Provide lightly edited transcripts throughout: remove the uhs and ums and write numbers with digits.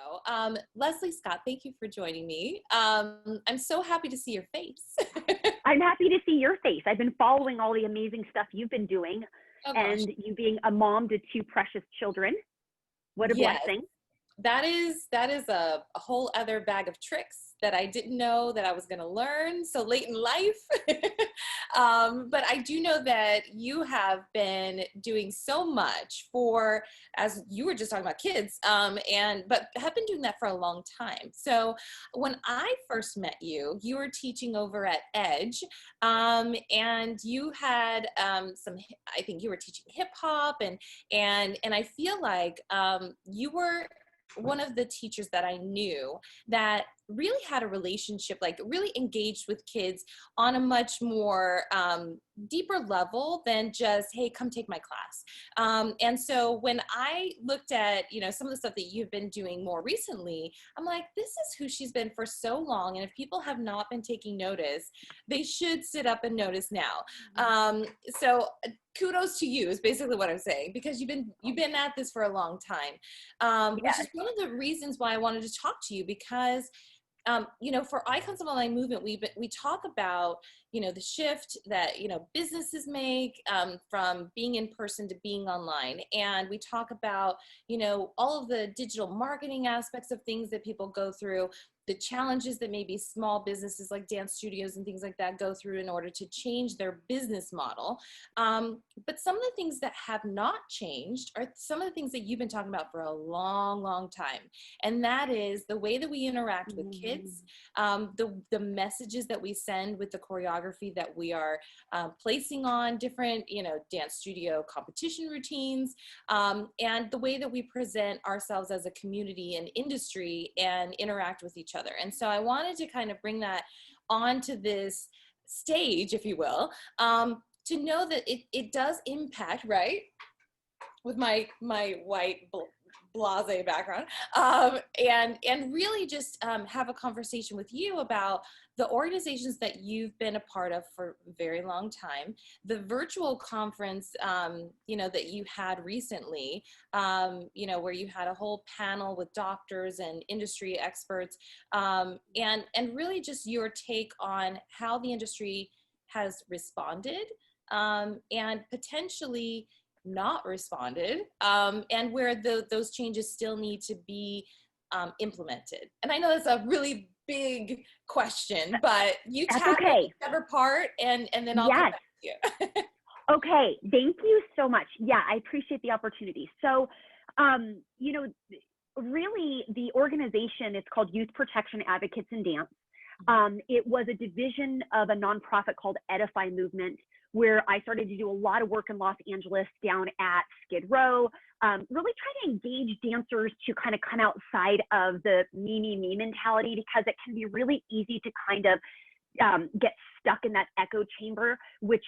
know. Leslie Scott, thank you for joining me. I'm so happy to see your face. I'm happy to see your face. I've been following all the amazing stuff you've been doing, Oh gosh. and you being a mom to two precious children. What a Yes, blessing. that is a whole other bag of tricks that I didn't know that I was going to learn so late in life. But I do know that you have been doing so much for, as you were just talking about kids, but have been doing that for a long time. So when I first met you, you were teaching over at Edge, and you had I think you were teaching hip hop, and I feel like you were one of the teachers that I knew that really had a relationship, like really engaged with kids on a much more deeper level than just, hey, come take my class. And so when I looked at, some of the stuff that you've been doing more recently, I'm like, this is who she's been for so long. And if people have not been taking notice, they should sit up and notice now. So kudos to you is basically what I'm saying, because you've been at this for a long time, which is Yes. one of the reasons why I wanted to talk to you, because for Icons of Online Movement, we talk about, the shift that, businesses make from being in person to being online. And we talk about, all of the digital marketing aspects of things that people go through, the challenges that maybe small businesses like dance studios and things like that go through in order to change their business model. But some of the things that have not changed are some of the things that you've been talking about for a long, long time. And that is the way that we interact with kids, the messages that we send with the choreography that we are placing on different, dance studio competition routines, and the way that we present ourselves as a community and industry and interact with each other. And so I wanted to kind of bring that onto this stage, if you will, to know that it does impact, right? With my white blase background, and really just have a conversation with you about the organizations that you've been a part of for a very long time, the virtual conference, that you had recently, where you had a whole panel with doctors and industry experts, and really just your take on how the industry has responded, and potentially not responded, and where those changes still need to be implemented. And I know that's a really big question, but you That's tackle okay. whichever part, and then I'll come Yes. back to you. Okay. Thank you so much. Yeah, I appreciate the opportunity. So, really the organization, it's called Youth Protection Advocates in Dance. It was a division of a nonprofit called Edify Movement, where I started to do a lot of work in Los Angeles down at Skid Row, really trying to engage dancers to kind of come outside of the me mentality, because it can be really easy to kind of get stuck in that echo chamber, which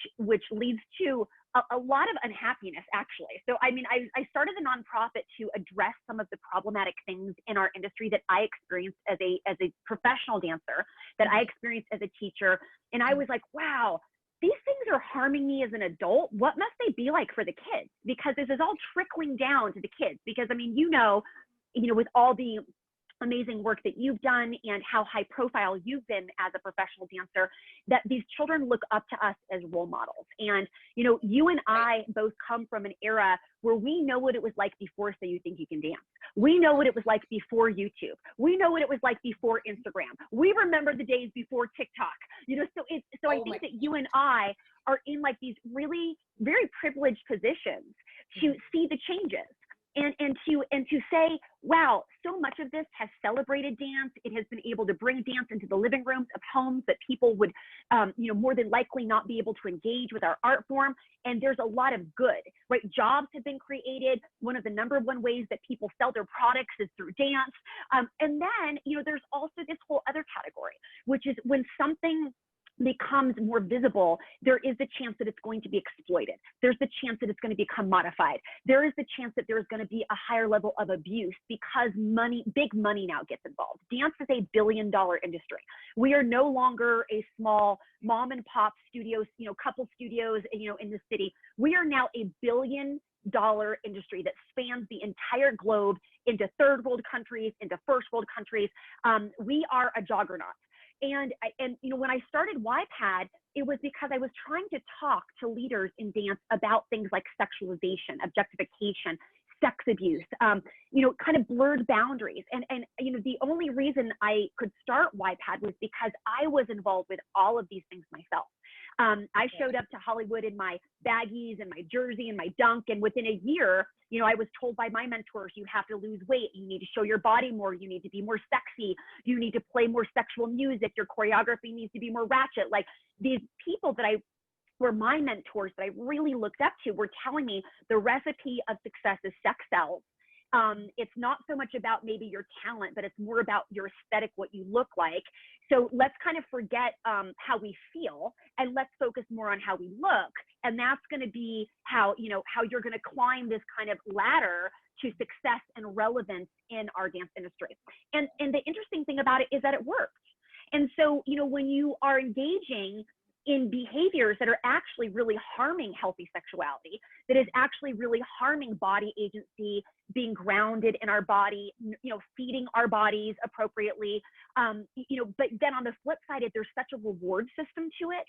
leads to a lot of unhappiness, actually. So, I mean, I started the nonprofit to address some of the problematic things in our industry that I experienced as a professional dancer, that I experienced as a teacher. And I was like, wow, these things are harming me as an adult. What must they be like for the kids? Because this is all trickling down to the kids. Because, I mean, with all the amazing work that you've done and how high profile you've been as a professional dancer, that these children look up to us as role models. And, you and I both come from an era where we know what it was like before So You Think You Can Dance. We know what it was like before YouTube. We know what it was like before Instagram. We remember the days before TikTok. So I think that you and I are in like these really very privileged positions to see the changes. And to say, wow, so much of this has celebrated dance. It has been able to bring dance into the living rooms of homes that people would, more than likely not be able to engage with our art form. And there's a lot of good, right? Jobs have been created. One of the number one ways that people sell their products is through dance. And then, there's also this whole other category, which is when something becomes more visible, there is the chance that it's going to be exploited. There's the chance that it's going to become modified. There is the chance that there's going to be a higher level of abuse because big money now gets involved. Dance is $1 billion industry. We are no longer a small mom and pop studios, couple studios, in the city. We are now $1 billion industry that spans the entire globe into third world countries, into first world countries. We are a juggernaut. And when I started YPAD, it was because I was trying to talk to leaders in dance about things like sexualization, objectification, sex abuse, kind of blurred boundaries. And the only reason I could start YPAD was because I was involved with all of these things myself. I showed up to Hollywood in my baggies and my jersey and my dunk. And within a year, I was told by my mentors, you have to lose weight. You need to show your body more. You need to be more sexy. You need to play more sexual music. Your choreography needs to be more ratchet. Like, these people that were my mentors that I really looked up to were telling me the recipe of success is sex sells. It's not so much about maybe your talent, but it's more about your aesthetic, what you look like. So let's kind of forget how we feel, and let's focus more on how we look. And that's going to be how you're going to climb this kind of ladder to success and relevance in our dance industry. And the interesting thing about it is that it works. And so, when you are engaging in behaviors that are actually really harming healthy sexuality, that is actually really harming body agency, being grounded in our body, feeding our bodies appropriately. But then on the flip side, there's such a reward system to it.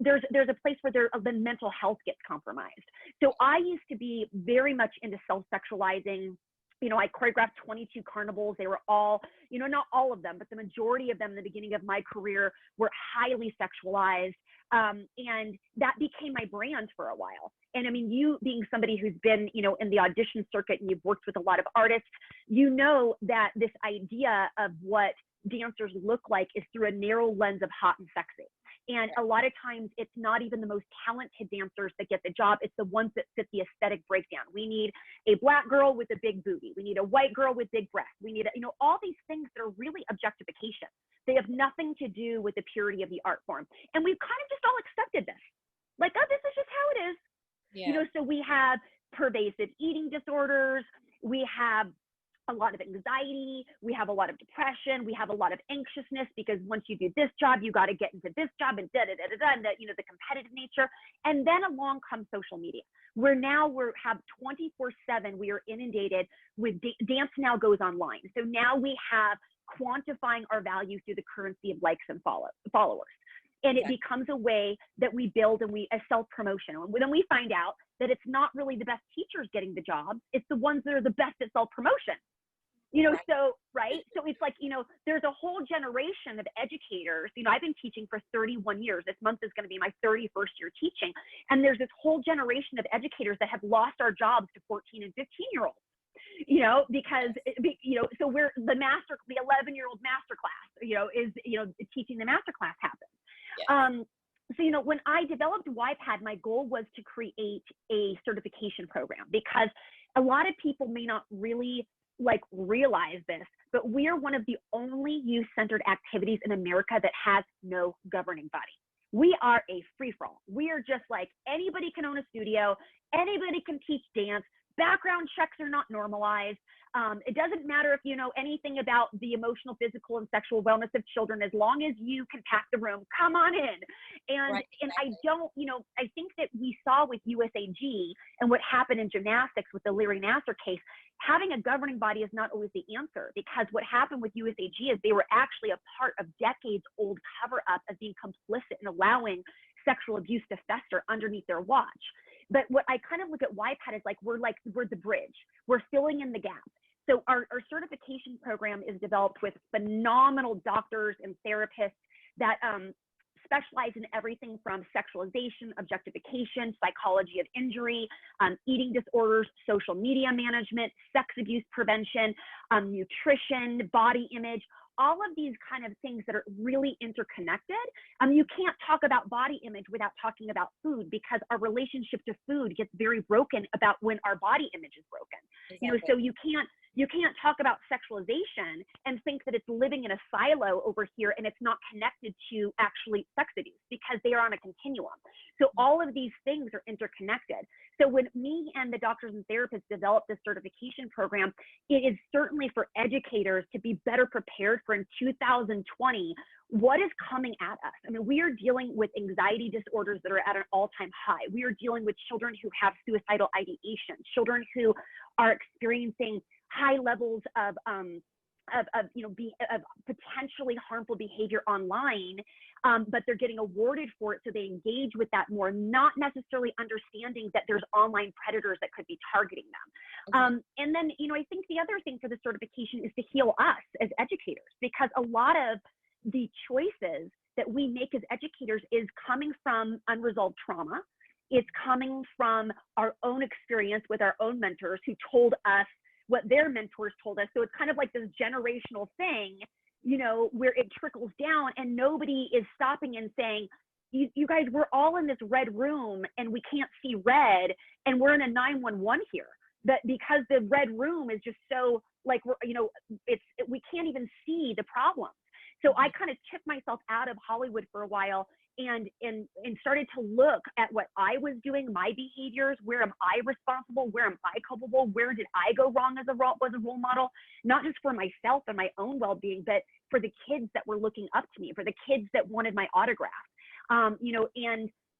There's a place where the mental health gets compromised. So I used to be very much into self-sexualizing. I choreographed 22 carnivals. They were all, not all of them, but the majority of them in the beginning of my career were highly sexualized. And that became my brand for a while. And I mean, you being somebody who's been, in the audition circuit, and you've worked with a lot of artists, that this idea of what dancers look like is through a narrow lens of hot and sexy. And a lot of times it's not even the most talented dancers that get the job. It's the ones that fit the aesthetic breakdown. We need a Black girl with a big booty. We need a white girl with big breasts. We need, all these things that are really objectification. They have nothing to do with the purity of the art form. And we've kind of just all accepted this. Like, oh, this is just how it is. Yeah. So we have pervasive eating disorders. We have a lot of anxiety, we have a lot of depression, we have a lot of anxiousness, because once you do this job, you got to get into this job, and and the competitive nature. And then along comes social media, where now we have 24/7, we are inundated with dance now goes online. So now we have quantifying our value through the currency of likes and followers. And it becomes a way that we build and a self-promotion. And then we find out that it's not really the best teachers getting the job, it's the ones that are the best at self-promotion. So it's like, there's a whole generation of educators. I've been teaching for 31 years. This month is going to be my 31st year teaching. And there's this whole generation of educators that have lost our jobs to 14 and 15-year-olds, because, so we're the 11-year-old master class, is, teaching the master class happens. Yeah. So, when I developed YPAD, my goal was to create a certification program, because a lot of people may not really realize this, but we are one of the only youth-centered activities in America that has no governing body. We are a free-for-all. We are just like, anybody can own a studio, anybody can teach dance, background checks are not normalized. It doesn't matter if you know anything about the emotional, physical, and sexual wellness of children, as long as you can pack the room, come on in. And I don't, I think that we saw with USAG and what happened in gymnastics with the Larry Nassar case, having a governing body is not always the answer, because what happened with USAG is they were actually a part of decades old cover up of being complicit in allowing sexual abuse to fester underneath their watch. But what I kind of look at YPAD is we're the bridge. We're filling in the gap. So our certification program is developed with phenomenal doctors and therapists that specialize in everything from sexualization, objectification, psychology of injury, eating disorders, social media management, sex abuse prevention, nutrition, body image, all of these kind of things that are really interconnected. You can't talk about body image without talking about food, because our relationship to food gets very broken about when our body image is broken. Exactly. So you can't talk about sexualization and think that it's living in a silo over here and it's not connected to actually sex abuse, because they are on a continuum. So all of these things are interconnected. So when me and the doctors and therapists developed this certification program, it is certainly for educators to be better prepared for in 2020 what is coming at us. I mean, we are dealing with anxiety disorders that are at an all-time high. We are dealing with children who have suicidal ideation, children who are experiencing high levels of potentially harmful behavior online, but they're getting awarded for it, so they engage with that more, not necessarily understanding that there's online predators that could be targeting them. Okay. And then, I think the other thing for the certification is to heal us as educators, because a lot of the choices that we make as educators is coming from unresolved trauma. It's coming from our own experience with our own mentors who told us what their mentors told us. So it's kind of like this generational thing, where it trickles down, and nobody is stopping and saying, you guys, we're all in this red room and we can't see red, and we're in a 911 here. That because the red room is just so like, we can't even see the problem. So I kind of took myself out of Hollywood for a while and started to look at what I was doing, my behaviors, where am I responsible, where am I culpable, where did I go wrong as a role model, not just for myself and my own well-being, but for the kids that were looking up to me, for the kids that wanted my autograph,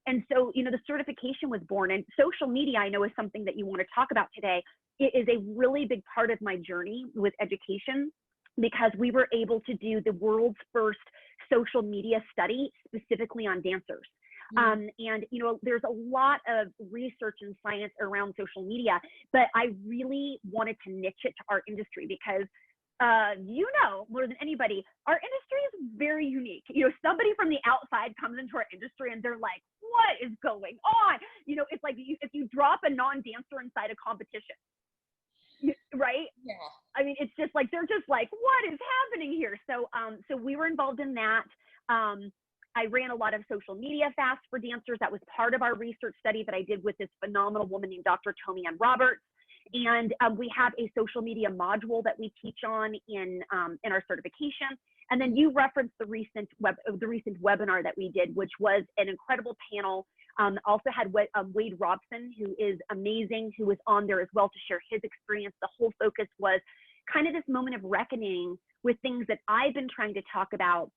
and so, the certification was born. And social media, I know, is something that you want to talk about today. It is a really big part of my journey with education, because we were able to do the world's first social media study specifically on dancers. And, there's a lot of research and science around social media, but I really wanted to niche it to our industry because, more than anybody, our industry is very unique. Somebody from the outside comes into our industry and they're like, what is going on? It's like if you drop a non-dancer inside a competition, right? Yeah. I mean, it's just like, they're just like, what is happening here? So, so we were involved in that. I ran a lot of social media fasts for dancers. That was part of our research study that I did with this phenomenal woman named Dr. Tomi-Ann Roberts. And we have a social media module that we teach on in our certification. And then you referenced the recent webinar that we did, which was an incredible panel. Also had Wade Robson, who is amazing, who was on there as well to share his experience. The whole focus was kind of this moment of reckoning with things that I've been trying to talk about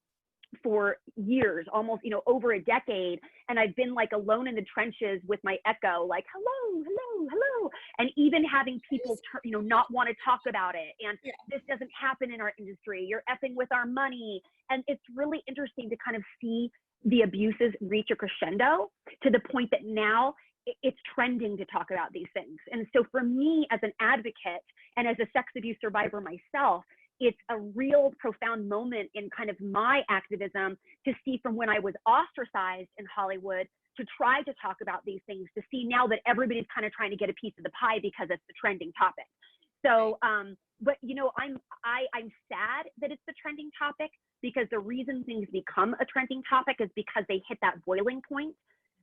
for years, almost, over a decade. And I've been like alone in the trenches with my echo, like, hello, hello, hello. And even having people, not want to talk about it. And this doesn't happen in our industry. You're effing with our money. And it's really interesting to kind of see the abuses reach a crescendo to the point that now it's trending to talk about these things. And so for me as an advocate and as a sex abuse survivor myself, it's a real profound moment in kind of my activism to see from when I was ostracized in Hollywood to try to talk about these things, to see now that everybody's kind of trying to get a piece of the pie because it's the trending topic. So, but I'm sad that it's the trending topic, because the reason things become a trending topic is because they hit that boiling point.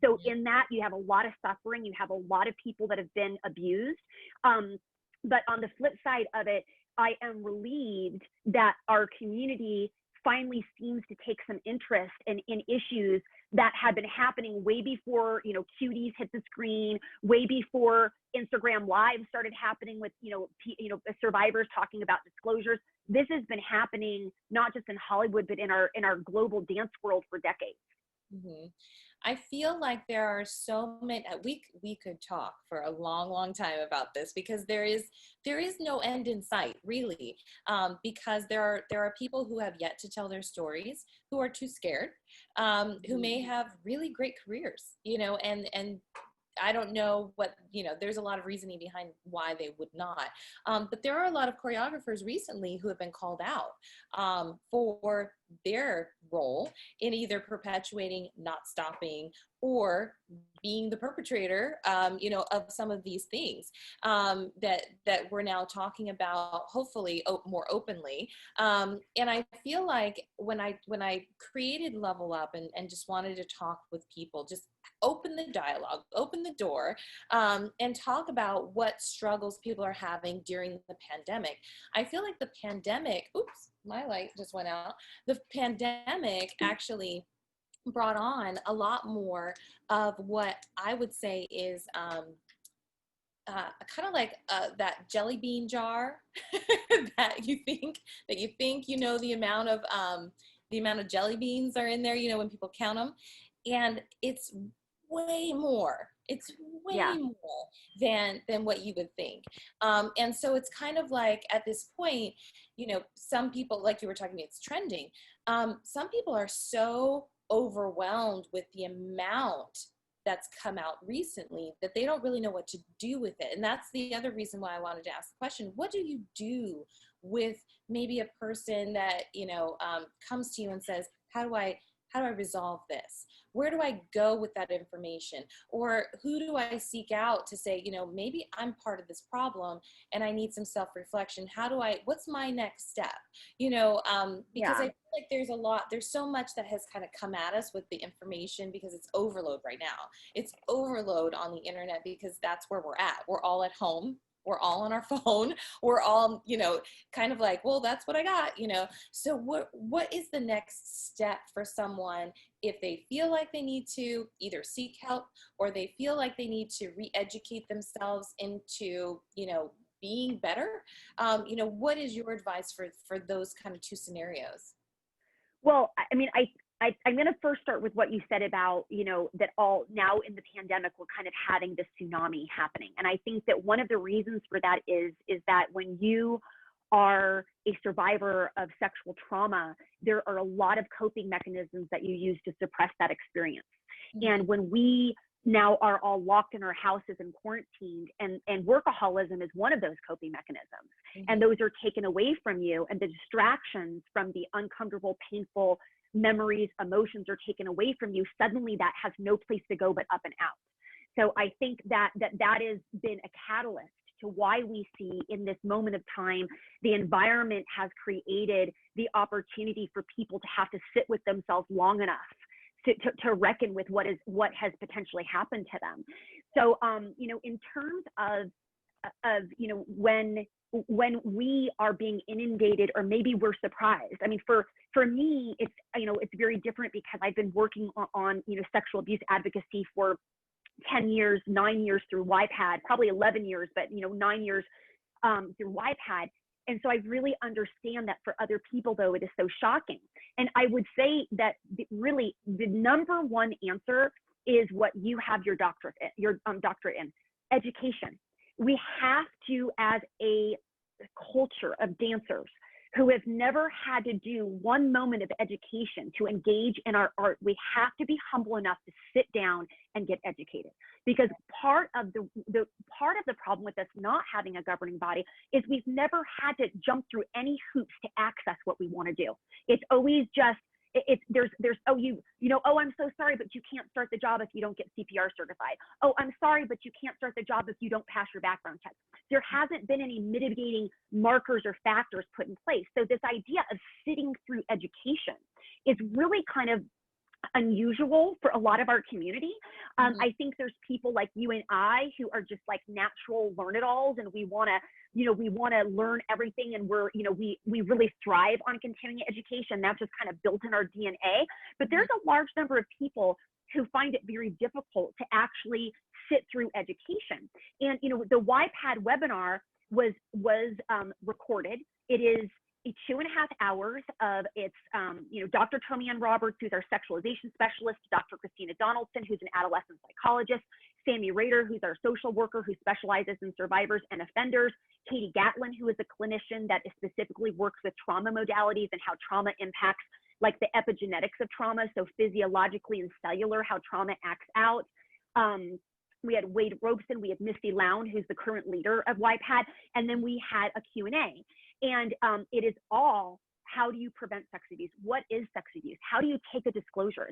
So in that, you have a lot of suffering, you have a lot of people that have been abused. But on the flip side of it, I am relieved that our community finally seems to take some interest in issues that had been happening way before, cuties hit the screen, way before Instagram Live started happening with, survivors talking about disclosures. This has been happening not just in Hollywood, but in our global dance world for decades. Mm-hmm. I feel like there are so many, we could talk for a long, long time about this, because there is no end in sight, really, because there are people who have yet to tell their stories, who are too scared, who may have really great careers, and I don't know what, there's a lot of reasoning behind why they would not. But there are a lot of choreographers recently who have been called out for their role in either perpetuating, not stopping, or being the perpetrator, of some of these things that we're now talking about, hopefully more openly. And I feel like when I created Level Up and just wanted to talk with people, just open the dialogue, open the door, and talk about what struggles people are having during the pandemic. I feel like the pandemic, oops, my light just went out. The pandemic actually brought on a lot more of what I would say is kind of like that jelly bean jar that you think you know the amount of jelly beans are in there, you know, when people count them, and it's way more. It's Yeah. way more than what you would think. And so it's kind of like at this point, you know, some people, like you were talking, it's trending. Some people are so overwhelmed with the amount that's come out recently that they don't really know what to do with it. And that's the other reason why I wanted to ask the question, what do you do with maybe a person that, you know, comes to you and says, how do I resolve this? Where do I go with that information? Or who do I seek out to say, you know, maybe I'm part of this problem and I need some self-reflection. What's my next step? You know, because I Yeah. feel like there's so much that has kind of come at us with the information because it's overload right now. It's overload on the internet because that's where we're at. We're all at home. We're all on our phone. We're all, you know, kind of like, well, that's what I got, you know. So what is the next step for someone if they feel like they need to either seek help or they feel like they need to re-educate themselves into, you know, being better? You know, what is your advice for those kind of two scenarios? Well, I mean, I'm going to first start with what you said about, you know, that all now in the pandemic, we're kind of having this tsunami happening. And I think that one of the reasons for that is that when you are a survivor of sexual trauma, there are a lot of coping mechanisms that you use to suppress that experience. Mm-hmm. And when we now are all locked in our houses and quarantined, and workaholism is one of those coping mechanisms, Mm-hmm. and those are taken away from you, and the distractions from the uncomfortable, painful memories, emotions are taken away from you, suddenly that has no place to go but up and out. So I think that has been a catalyst to why we see in this moment of time, the environment has created the opportunity for people to have to sit with themselves long enough to reckon with what has potentially happened to them. So, you know, in terms of, you know, when we are being inundated, or maybe we're surprised. I mean, for me, it's, you know, it's very different because I've been working on, you know, sexual abuse advocacy for 10 years, 9 years through YPAD, probably 11 years, but, you know, 9 years through YPAD. And so I really understand that for other people, though, it is so shocking. And I would say that really the number one answer is what you have your doctorate in, education. We have to, as a culture of dancers who have never had to do one moment of education to engage in our art, we have to be humble enough to sit down and get educated. Because part of the problem with us not having a governing body is we've never had to jump through any hoops to access what we want to do. It's always just, oh, I'm so sorry, but you can't start the job if you don't get CPR certified. Oh, I'm sorry, but you can't start the job if you don't pass your background check. There hasn't been any mitigating markers or factors put in place. So this idea of sitting through education is really kind of unusual for a lot of our community. Mm-hmm. I think there's people like you and I who are just like natural learn-it-alls, and we want to learn everything, and we really thrive on continuing education. That's just kind of built in our DNA. But there's a large number of people who find it very difficult to actually sit through education. And you know, the YPAD webinar was recorded. It is 2.5 hours of its, Dr. Tomi-Ann Roberts, who's our sexualization specialist, Dr. Christina Donaldson, who's an adolescent psychologist, Sammy Rader, who's our social worker who specializes in survivors and offenders, Katie Gatlin, who is a clinician that specifically works with trauma modalities and how trauma impacts like the epigenetics of trauma, so physiologically and cellular, how trauma acts out. We had Wade Robeson, we had Misty Lown, who's the current leader of YPAD, and then we had a Q&A. And it is all, how do you prevent sex abuse? What is sex abuse? How do you take a disclosure?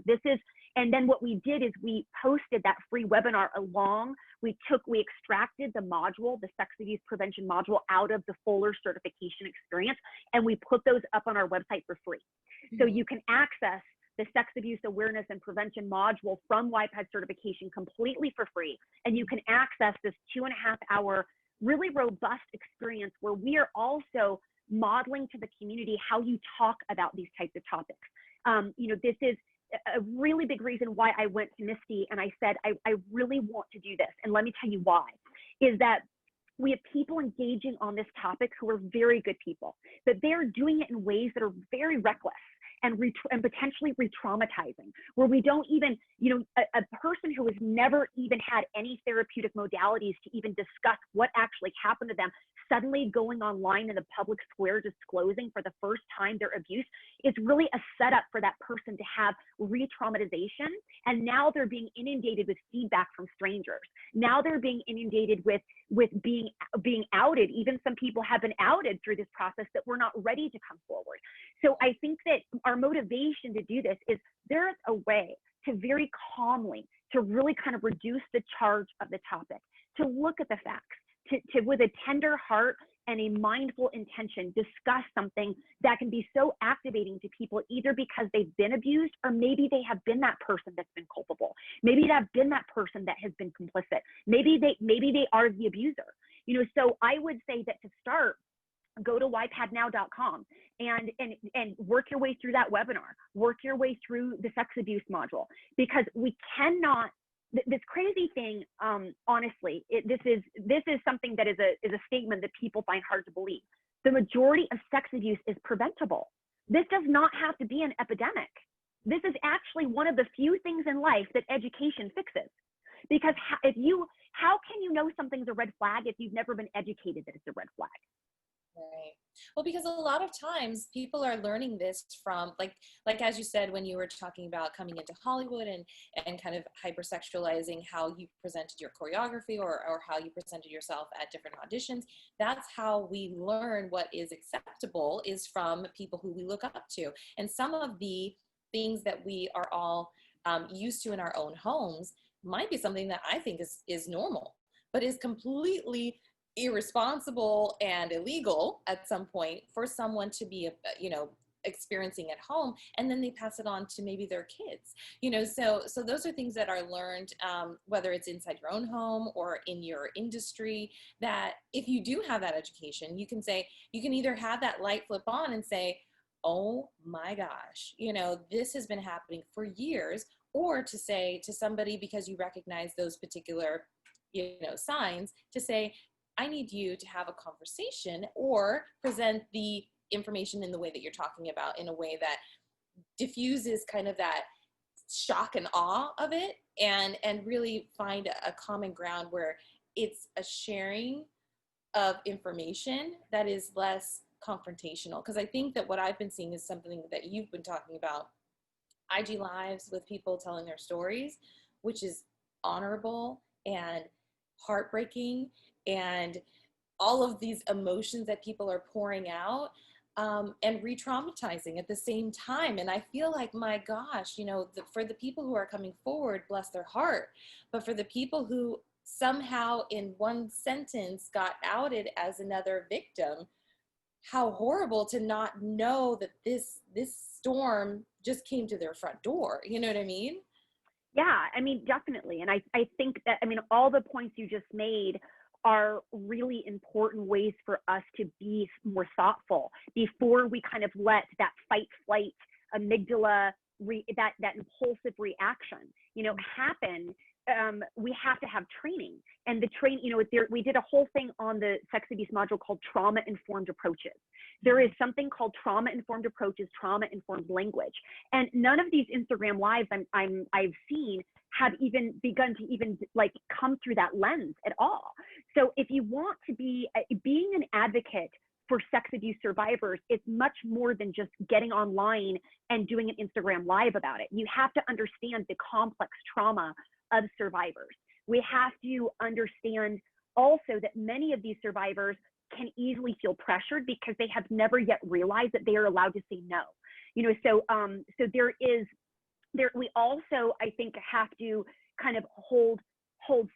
And then what we did is we posted that free webinar along. We extracted the module, the sex abuse prevention module, out of the Fuller certification experience, and we put those up on our website for free. Mm-hmm. So you can access the sex abuse awareness and prevention module from YPAD certification completely for free. And you can access this 2.5 hour really robust experience where we are also modeling to the community how you talk about these types of topics. This is a really big reason why I went to Misty and I said, I really want to do this. And let me tell you why. is that we have people engaging on this topic who are very good people, but they're doing it in ways that are very reckless and potentially re-traumatizing, where we don't even, a person who has never even had any therapeutic modalities to even discuss what actually happened to them, suddenly going online in the public square disclosing for the first time their abuse is really a setup for that person to have re-traumatization. And now they're being inundated with feedback from strangers. Now they're being inundated with being outed. Even some people have been outed through this process that were not ready to come forward. So I think that our motivation to do this is there's a way to very calmly, to really kind of reduce the charge of the topic, to look at the facts, to with a tender heart and a mindful intention, discuss something that can be so activating to people, either because they've been abused or maybe they have been that person that's been culpable. Maybe they've been that person that has been complicit. Maybe they are the abuser. So I would say that to start, go to ypadnow.com and work your way through that webinar, work your way through the sex abuse module, because we cannot, this crazy thing, honestly, this is something that is a statement that people find hard to believe. The majority of sex abuse is preventable. This does not have to be an epidemic. This is actually one of the few things in life that education fixes. Because how can you know something's a red flag if you've never been educated that it's a red flag? Right. Well, because a lot of times people are learning this from, like as you said, when you were talking about coming into Hollywood and kind of hypersexualizing how you presented your choreography or how you presented yourself at different auditions. That's how we learn what is acceptable, is from people who we look up to. And some of the things that we are all used to in our own homes might be something that I think is normal, but is completely irresponsible and illegal at some point for someone to be, experiencing at home, and then they pass it on to maybe their kids, so those are things that are learned, whether it's inside your own home or in your industry, that if you do have that education, you can either have that light flip on and say, oh my gosh, this has been happening for years, or to say to somebody, because you recognize those particular signs, to say, I need you to have a conversation or present the information in the way that you're talking about, in a way that diffuses kind of that shock and awe of it, and really find a common ground where it's a sharing of information that is less confrontational. Because I think that what I've been seeing is something that you've been talking about, IG lives with people telling their stories, which is honorable and heartbreaking, and all of these emotions that people are pouring out, and re-traumatizing at the same time. And I feel like, my gosh, for the people who are coming forward, bless their heart, but for the people who somehow in one sentence got outed as another victim, how horrible to not know that this storm just came to their front door. You know what I mean? Yeah, I mean, definitely. And I think that, all the points you just made are really important ways for us to be more thoughtful before we kind of let that fight, flight, amygdala, that impulsive reaction, happen. We have to have training, and the we did a whole thing on the sex abuse module called trauma-informed approaches. There is something called trauma-informed approaches, trauma-informed language, and none of these Instagram lives I've seen have even begun to even come through that lens at all. So if you want to be being an advocate for sex abuse survivors, it's much more than just getting online and doing an Instagram live about it. You have to understand the complex trauma of survivors. We have to understand also that many of these survivors can easily feel pressured because they have never yet realized that they are allowed to say no. So we also, I think, have to kind of hold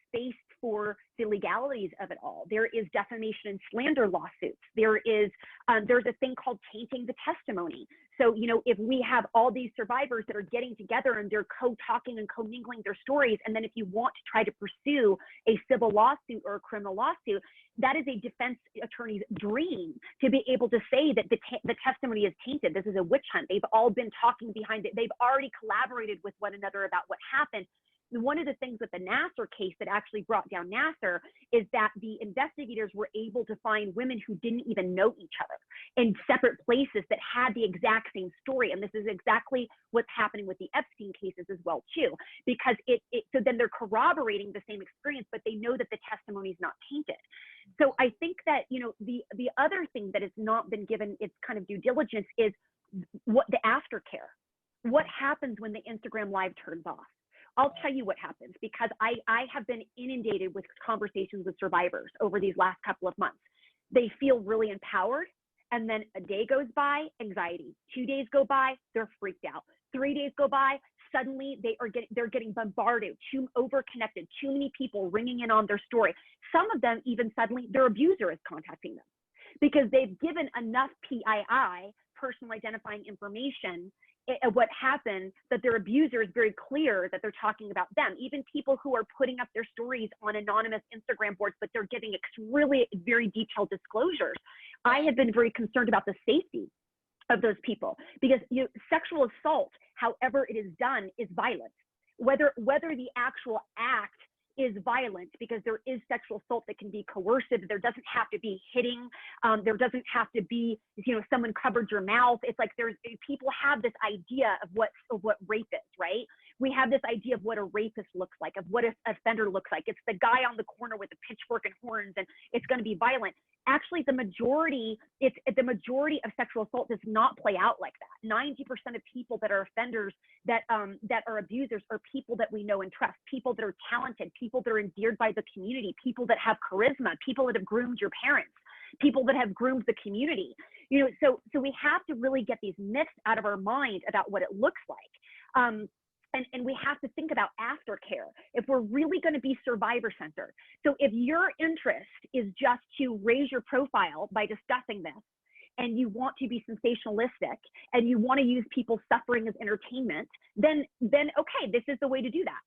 space for the legalities of it all. There is defamation and slander lawsuits. There's a thing called tainting the testimony. So, if we have all these survivors that are getting together and they're co-talking and co-mingling their stories, and then if you want to try to pursue a civil lawsuit or a criminal lawsuit, that is a defense attorney's dream, to be able to say that the testimony is tainted. This is a witch hunt. They've all been talking behind it. They've already collaborated with one another about what happened. one of the things with the Nassar case that actually brought down Nassar is that the investigators were able to find women who didn't even know each other in separate places that had the exact same story. And this is exactly what's happening with the Epstein cases as well too, because so then they're corroborating the same experience, but they know that the testimony is not tainted. So I think that, you know, the other thing that has not been given its kind of due diligence is what the aftercare. What happens when the Instagram live turns off? I'll tell you what happens, because I have been inundated with conversations with survivors over these last couple of months. They feel really empowered, and then a day goes by, anxiety. 2 days go by, they're freaked out. 3 days go by, suddenly they're getting bombarded, too over-connected, too many people ringing in on their story. Some of them even suddenly their abuser is contacting them because they've given enough PII, personal identifying information, what happened, that their abuser is very clear that they're talking about them. Even people who are putting up their stories on anonymous Instagram boards, but they're giving really very detailed disclosures. I have been very concerned about the safety of those people, because sexual assault, however it is done, is violent. Whether the actual act is violent, because there is sexual assault that can be coercive. There doesn't have to be hitting. There doesn't have to be, someone covered your mouth. It's like people have this idea of what rape is, right? We have this idea of what a rapist looks like, of what an offender looks like. It's the guy on the corner with a pitchfork and horns, and it's going to be violent. Actually, the majority of sexual assault does not play out like that. 90% of people that are offenders, that are abusers, are people that we know and trust, people that are talented, people that are endeared by the community, people that have charisma, people that have groomed your parents, people that have groomed the community. So we have to really get these myths out of our mind about what it looks like. And we have to think about aftercare if we're really going to be survivor centered. So if your interest is just to raise your profile by discussing this, and you want to be sensationalistic, and you want to use people's suffering as entertainment, then okay, this is the way to do that.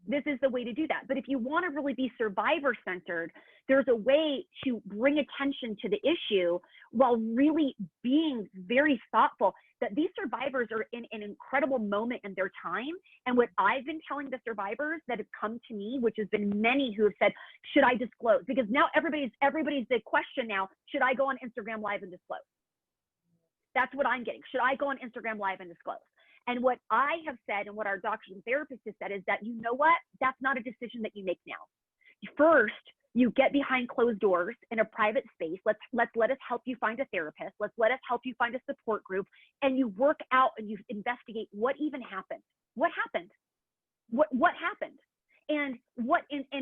This is the way to do that. But if you want to really be survivor centered, there's a way to bring attention to the issue while really being very thoughtful that these survivors are in an incredible moment in their time. And what I've been telling the survivors that have come to me, which has been many who have said, should I disclose? Because now everybody's the question now, should I go on Instagram Live and disclose? That's what I'm getting. Should I go on Instagram Live and disclose? And what I have said, and what our doctors and therapists have said, is that, you know what, that's not a decision that you make now. First, you get behind closed doors in a private space. Let us help you find a therapist. Let us help you find a support group, and you work out and you investigate what even happened. What happened? What happened? And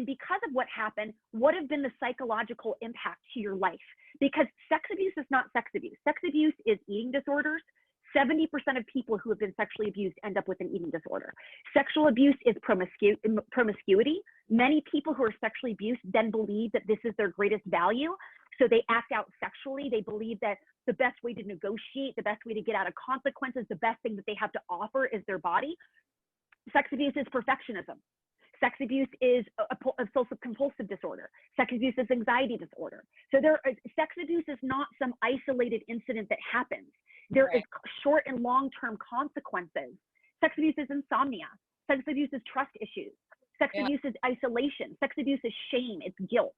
because of what happened, what have been the psychological impact to your life? Because sex abuse is not sex abuse. Sex abuse is eating disorders. 70% of people who have been sexually abused end up with an eating disorder. Sexual abuse is promiscuity. Many people who are sexually abused then believe that this is their greatest value. So they act out sexually. They believe that the best way to negotiate, the best way to get out of consequences, the best thing that they have to offer is their body. Sex abuse is perfectionism. Sex abuse is a obsessive compulsive disorder. Sex abuse is anxiety disorder. So sex abuse is not some isolated incident that happens. There is short and long-term consequences. Sex abuse is insomnia. Sex abuse is trust issues. Sex abuse is isolation. Sex abuse is shame. It's guilt.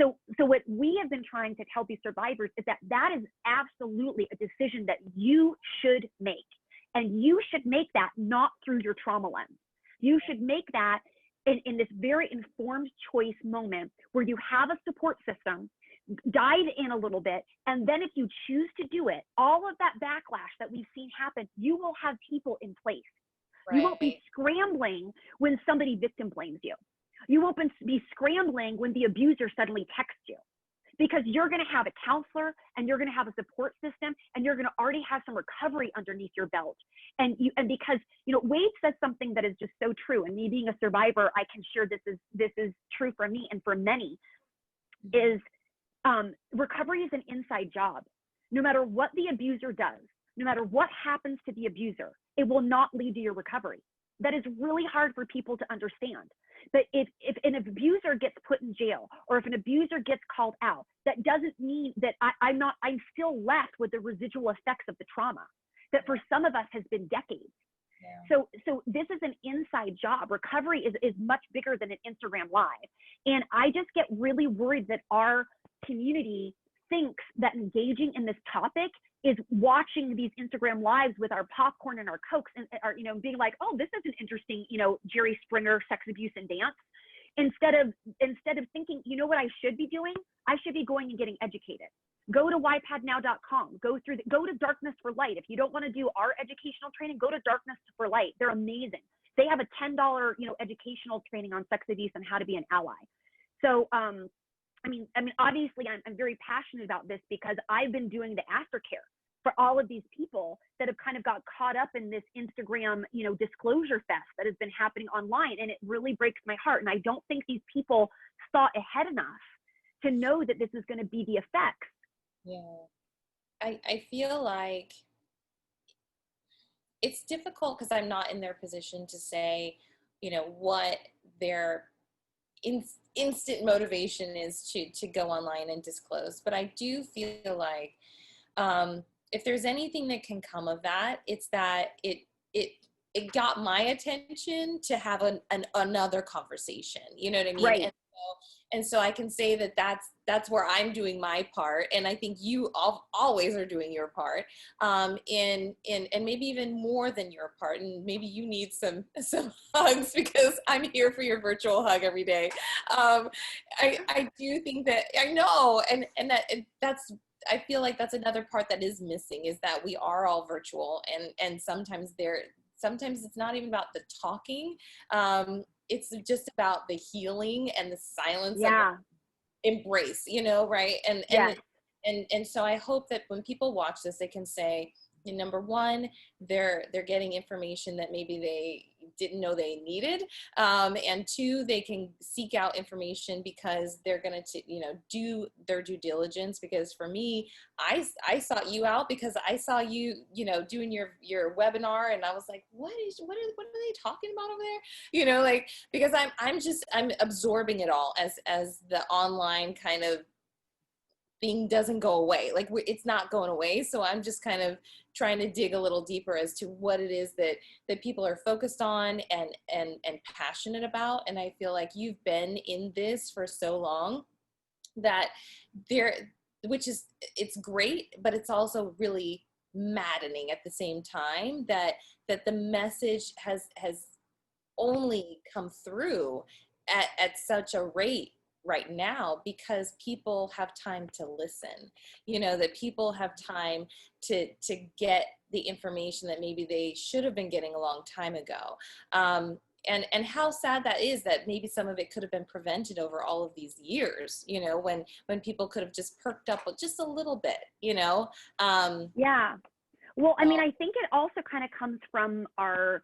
So what we have been trying to tell these survivors is that is absolutely a decision that you should make. And you should make that not through your trauma lens. You should make that in this very informed choice moment where you have a support system, dive in a little bit, and then if you choose to do it, all of that backlash that we've seen happen, you will have people in place. Right. You won't be scrambling when somebody victim blames you. You won't be scrambling when the abuser suddenly texts you, because you're going to have a counselor, and you're going to have a support system, and you're going to already have some recovery underneath your belt. And because Wade says something that is just so true, and me being a survivor, I can share this is true for me and for many, is recovery is an inside job. No matter what the abuser does, no matter what happens to the abuser, it will not lead to your recovery. That is really hard for people to understand. But if an abuser gets put in jail, or if an abuser gets called out, that doesn't mean that I'm still left with the residual effects of the trauma that for some of us has been decades. Yeah. So this is an inside job. Recovery is much bigger than an Instagram live. And I just get really worried that our community thinks that engaging in this topic is watching these Instagram lives with our popcorn and our Cokes and our, being like, oh, this is an interesting, Jerry Springer, sex abuse and dance. Instead of thinking, you know what I should be doing? I should be going and getting educated. Go to ypadnow.com. Go to Darkness for Light. If you don't want to do our educational training, go to Darkness for Light. They're amazing. They have a $10, educational training on sex abuse and how to be an ally. So, I mean, obviously, I'm very passionate about this because I've been doing the aftercare for all of these people that have kind of got caught up in this Instagram, disclosure fest that has been happening online. And it really breaks my heart. And I don't think these people thought ahead enough to know that this is going to be the effects. Yeah. I feel like it's difficult because I'm not in their position to say, what their instant motivation is to go online and disclose. But I do feel like if there's anything that can come of that, it's that it got my attention to have another conversation. You know what I mean? Right. And so I can say that that's where I'm doing my part, and I think you always are doing your part, in and maybe even more than your part, and maybe you need some hugs because I'm here for your virtual hug every day. I do think that I know, and that's I feel like that's another part that is missing, is that we are all virtual, and sometimes it's not even about the talking. It's just about the healing and the silence and embrace, right? And so I hope that when people watch this, they can say, number one, they're getting information that maybe they didn't know they needed, and two, they can seek out information because they're going to do their due diligence. Because for me, I sought you out because I saw you doing your webinar, and I was like, what are they talking about over there, because I'm absorbing it all as the online kind of thing doesn't go away. Like, it's not going away. So I'm just kind of trying to dig a little deeper as to what it is that people are focused on and passionate about. And I feel like you've been in this for so long that it's great, but it's also really maddening at the same time that the message has only come through at such a rate right now because people have time to listen, that people have time to get the information that maybe they should have been getting a long time ago. And how sad that is, that maybe some of it could have been prevented over all of these years, when people could have just perked up just a little bit, Yeah. Well, I mean, I think it also kind of comes from our,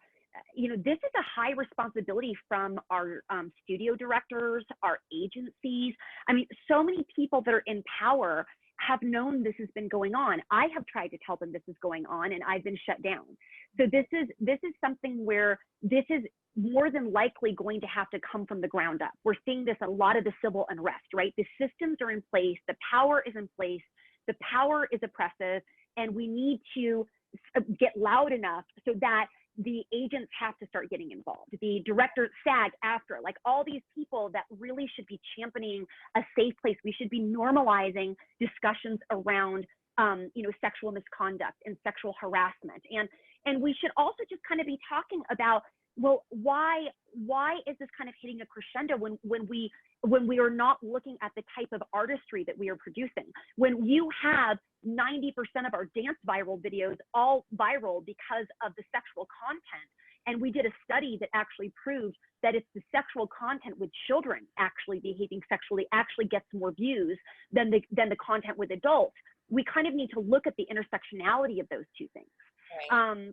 this is a high responsibility from our studio directors, our agencies. I mean, so many people that are in power have known this has been going on. I have tried to tell them this is going on, and I've been shut down. So this is something where this is more than likely going to have to come from the ground up. We're seeing this a lot of the civil unrest, right? The systems are in place, the power is in place, the power is oppressive, and we need to get loud enough so that the agents have to start getting involved. The directors, SAG, AFTRA, like all these people that really should be championing a safe place. We should be normalizing discussions around, sexual misconduct and sexual harassment. And we should also just kind of be talking about, well, why is this kind of hitting a crescendo when we are not looking at the type of artistry that we are producing? When you have 90% of our dance viral videos all viral because of the sexual content, and we did a study that actually proved that it's the sexual content with children actually behaving sexually actually gets more views than the content with adults. We kind of need to look at the intersectionality of those two things. Right.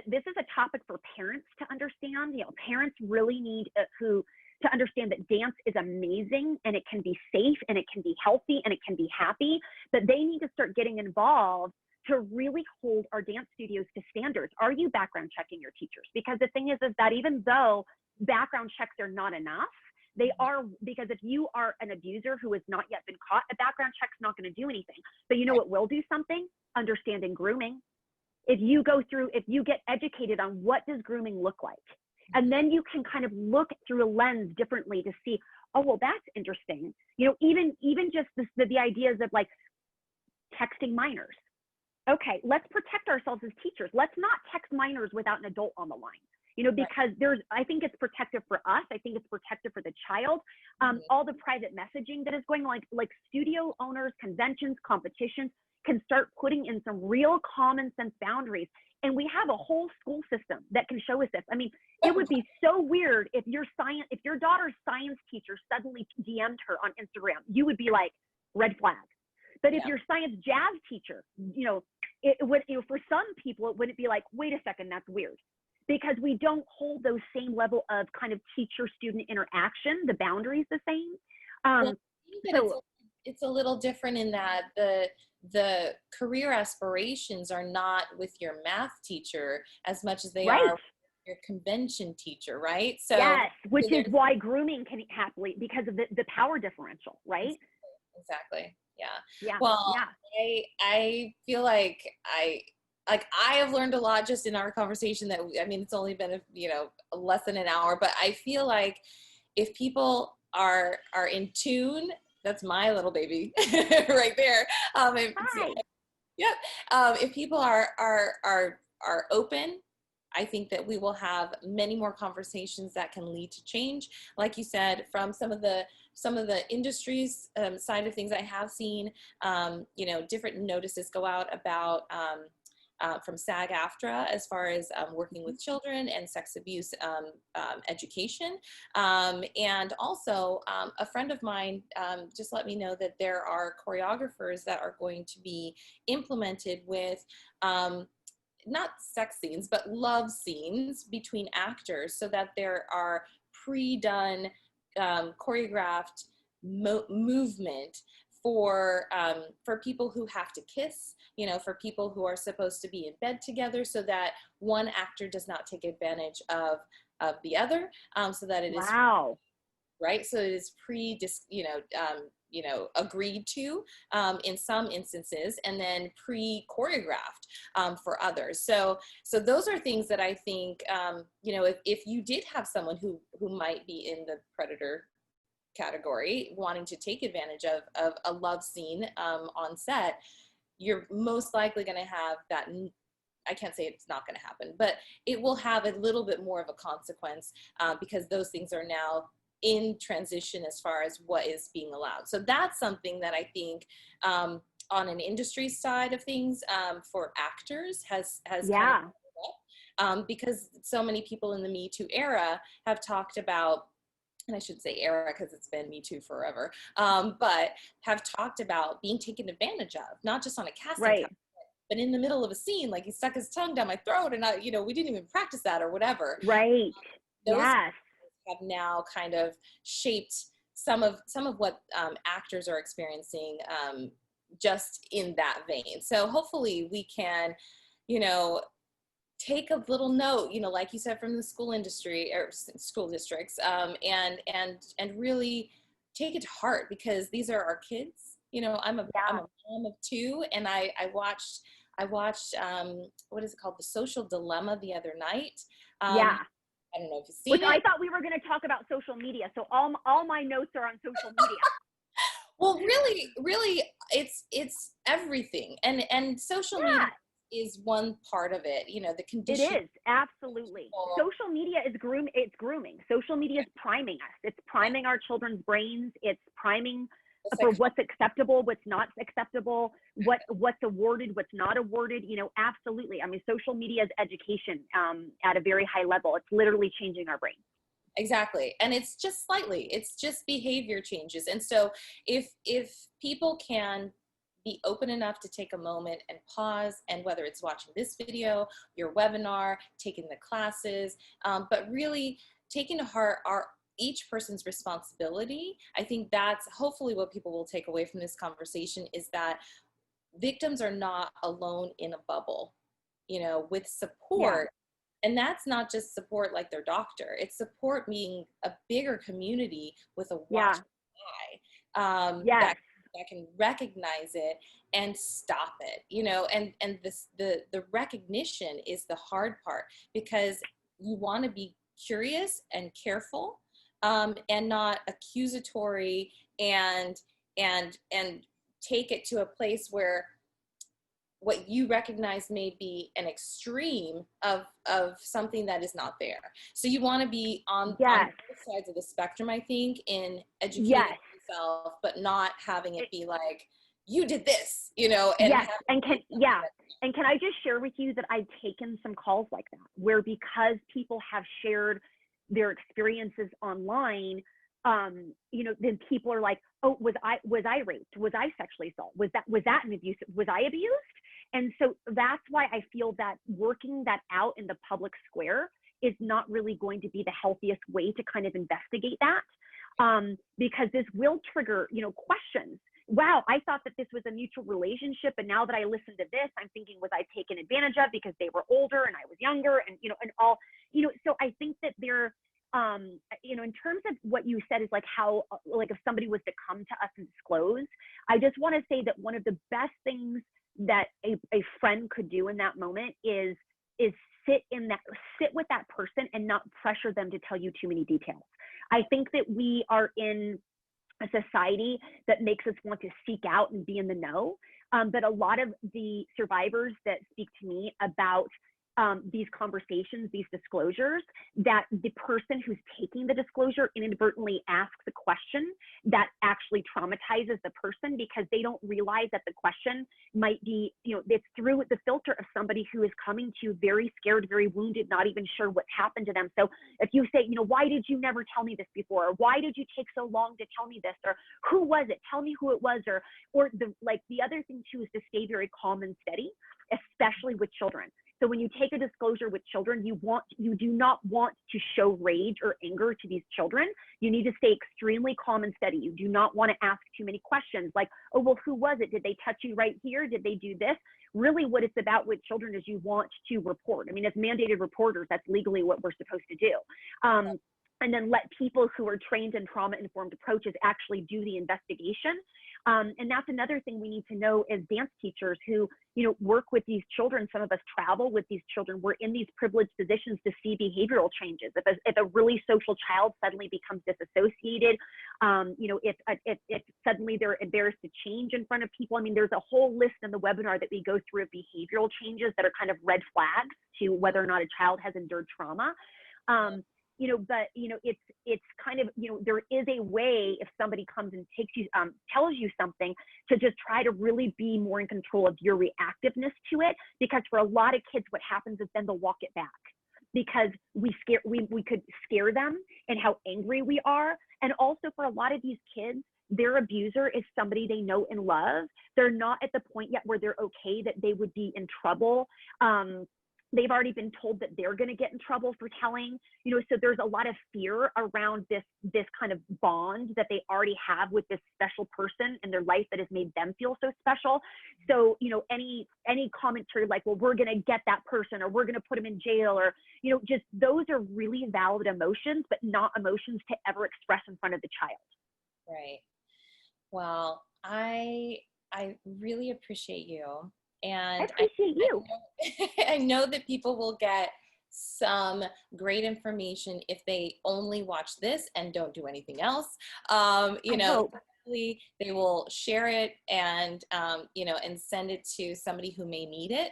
This is a topic for parents to understand. Parents really need to understand that dance is amazing, and it can be safe, and it can be healthy, and it can be happy, but they need to start getting involved to really hold our dance studios to standards. Are you background checking your teachers? Because the thing is that even though background checks are not enough, they are, because if you are an abuser who has not yet been caught, a background check's not going to do anything. But you know what will do something? Understanding grooming. if you go through, if you get educated on what does grooming look like, and then you can kind of look through a lens differently to see, oh, well, that's interesting. You know, even just the ideas of like texting minors. Okay, let's protect ourselves as teachers. Let's not text minors without an adult on the line. You know, because I think it's protective for us. I think it's protective for the child. All the private messaging that is going on, like studio owners, conventions, competitions can start putting in some real common sense boundaries. And we have a whole school system that can show us this. I mean, it would be so weird if your daughter's science teacher suddenly DM'd her on Instagram. You would be like, red flag. But if your science jazz teacher, you know, it would, you know, for some people, it wouldn't be like, wait a second, that's weird. Because we don't hold those same level of kind of teacher-student interaction, the boundaries the same. Well, it's a little different in that the career aspirations are not with your math teacher as much as they are with your convention teacher, right? So yes, which is why grooming can happily, because of the power differential, right? Exactly. Yeah. Yeah. Well, yeah. I feel like I have learned a lot just in our conversation that, I mean, it's only been, less than an hour, but I feel like if people are in tune, that's my little baby right there. If people are open, I think that we will have many more conversations that can lead to change. Like you said, from some of the industries side of things, I have seen, different notices go out about from SAG-AFTRA as far as working with children and sex abuse education. And also a friend of mine just let me know that there are choreographers that are going to be implemented with not sex scenes, but love scenes between actors, so that there are pre-done choreographed movement for people who have to kiss, for people who are supposed to be in bed together, so that one actor does not take advantage of the other, so that it is right. So it is agreed to in some instances, and then pre-choreographed for others. So those are things that I think, if you did have someone who might be in the predator category wanting to take advantage of a love scene on set, you're most likely going to have that. I can't say it's not going to happen, but it will have a little bit more of a consequence because those things are now in transition as far as what is being allowed. So that's something that I think on an industry side of things for actors has kind of because so many people in the Me Too era have talked about, and I should say era because it's been Me Too forever, but have talked about being taken advantage of, not just on a casting couch, but in the middle of a scene, like he stuck his tongue down my throat and we didn't even practice that or whatever. Those have now kind of shaped some of what actors are experiencing just in that vein. So hopefully we can, take a little note, like you said, from the school industry or school districts, and really take it to heart, because these are our kids. I'm a mom of two, and I watched what is it called, The Social Dilemma, the other night. I don't know if you've seen it. I thought we were going to talk about social media, so all my notes are on social media. Well, really, it's everything, and social media is one part of it. The condition. It is, absolutely. Social media is it's grooming. Social media is priming us. It's priming our children's brains. It's priming for what's acceptable, what's not acceptable, what's awarded, what's not awarded. Absolutely. I mean, social media is education at a very high level. It's literally changing our brains. Exactly. And it's just behavior changes. And so if people can be open enough to take a moment and pause, and whether it's watching this video, your webinar, taking the classes, but really taking to heart each person's responsibility. I think that's hopefully what people will take away from this conversation, is that victims are not alone in a bubble, with support. And that's not just support like their doctor. It's support being a bigger community with a watchful eye. That that can recognize it and stop it, and the recognition is the hard part, because you want to be curious and careful, and not accusatory, and take it to a place where what you recognize may be an extreme of something that is not there. So you want to be on Yes. both sides of the spectrum, I think, in educating Yes. yourself, but not having it be like, you did this, and Yes. yeah. And can I just share with you that I've taken some calls like that, where because people have shared their experiences online, then people are like, oh, was I raped? Was I sexually assaulted? Was that an abuse? Was I abused? And so that's why I feel that working that out in the public square is not really going to be the healthiest way to kind of investigate that, because this will trigger, questions. Wow, I thought that this was a mutual relationship, and now that I listen to this, I'm thinking, was I taken advantage of because they were older and I was younger, and and all, so I think that there, in terms of what you said is like how, like if somebody was to come to us and disclose, I just want to say that one of the best things that a friend could do in that moment is sit with that person and not pressure them to tell you too many details. I think that we are in a society that makes us want to seek out and be in the know. But a lot of the survivors that speak to me about these conversations, these disclosures, that the person who's taking the disclosure inadvertently asks a question that actually traumatizes the person, because they don't realize that the question might be, it's through the filter of somebody who is coming to you very scared, very wounded, not even sure what's happened to them. So if you say, why did you never tell me this before? Or why did you take so long to tell me this? Or who was it? Tell me who it was. Or the other thing too is to stay very calm and steady, especially with children. So when you take a disclosure with children, you do not want to show rage or anger to these children. You need to stay extremely calm and steady. You do not want to ask too many questions like, oh, well, who was it? Did they touch you right here? Did they do this? Really what it's about with children is you want to report. I mean, as mandated reporters, that's legally what we're supposed to do. And then let people who are trained in trauma-informed approaches actually do the investigation. And that's another thing we need to know as dance teachers who, work with these children. Some of us travel with these children. We're in these privileged positions to see behavioral changes. If a really social child suddenly becomes disassociated, if suddenly they're embarrassed to change in front of people. I mean, there's a whole list in the webinar that we go through of behavioral changes that are kind of red flags to whether or not a child has endured trauma. But it's kind of, there is a way if somebody comes and takes you, tells you something, to just try to really be more in control of your reactiveness to it, because for a lot of kids, what happens is then they'll walk it back, because we could scare them and how angry we are. And also for a lot of these kids, their abuser is somebody they know and love. They're not at the point yet where they're okay that they would be in trouble. They've already been told that they're going to get in trouble for telling, so there's a lot of fear around this kind of bond that they already have with this special person in their life that has made them feel so special. So, any commentary like, well, we're going to get that person, or we're going to put them in jail, or, just those are really valid emotions, but not emotions to ever express in front of the child. Right. Well, I really appreciate you. And I appreciate you. I know that people will get some great information if they only watch this and don't do anything else. They will share it and and send it to somebody who may need it,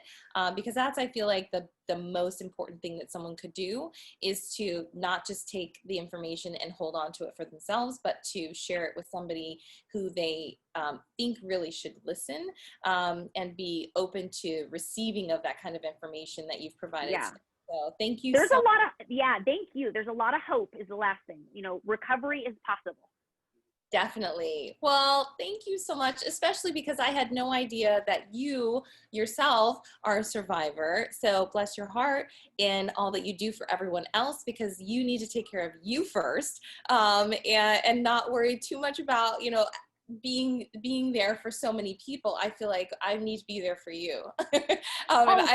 because that's, I feel like, the most important thing that someone could do is to not just take the information and hold on to it for themselves, but to share it with somebody who they think really should listen, and be open to receiving of that kind of information that you've provided. Yeah. So thank you. There's a lot of, thank you. There's a lot of hope is the last thing. Recovery is possible. Definitely. Well, thank you so much, especially because I had no idea that you yourself are a survivor. So bless your heart in all that you do for everyone else, because you need to take care of you first, and not worry too much about, being there for so many people. I feel like I need to be there for you.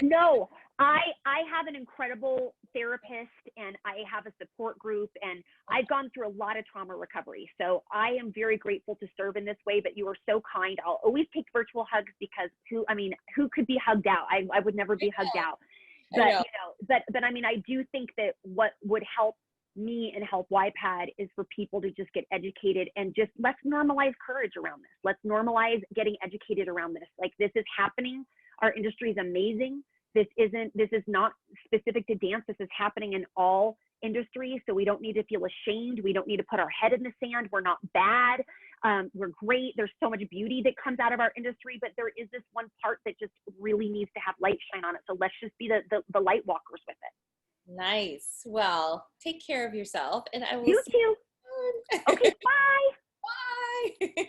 No, I have an incredible therapist and I have a support group and I've gone through a lot of trauma recovery. So I am very grateful to serve in this way, but you are so kind. I'll always take virtual hugs because who could be hugged out? I would never be hugged out. I know. But I mean, I do think that what would help me and help YPAD is for people to just get educated and just let's normalize courage around this. Let's normalize getting educated around this. Like this is happening. Our industry is amazing. This is not specific to dance. This is happening in all industries. So we don't need to feel ashamed. We don't need to put our head in the sand. We're not bad. We're great. There's so much beauty that comes out of our industry, but there is this one part that just really needs to have light shine on it. So let's just be the light walkers with it. Nice. Well, take care of yourself and I will You see too. you soon. Okay, bye. Bye.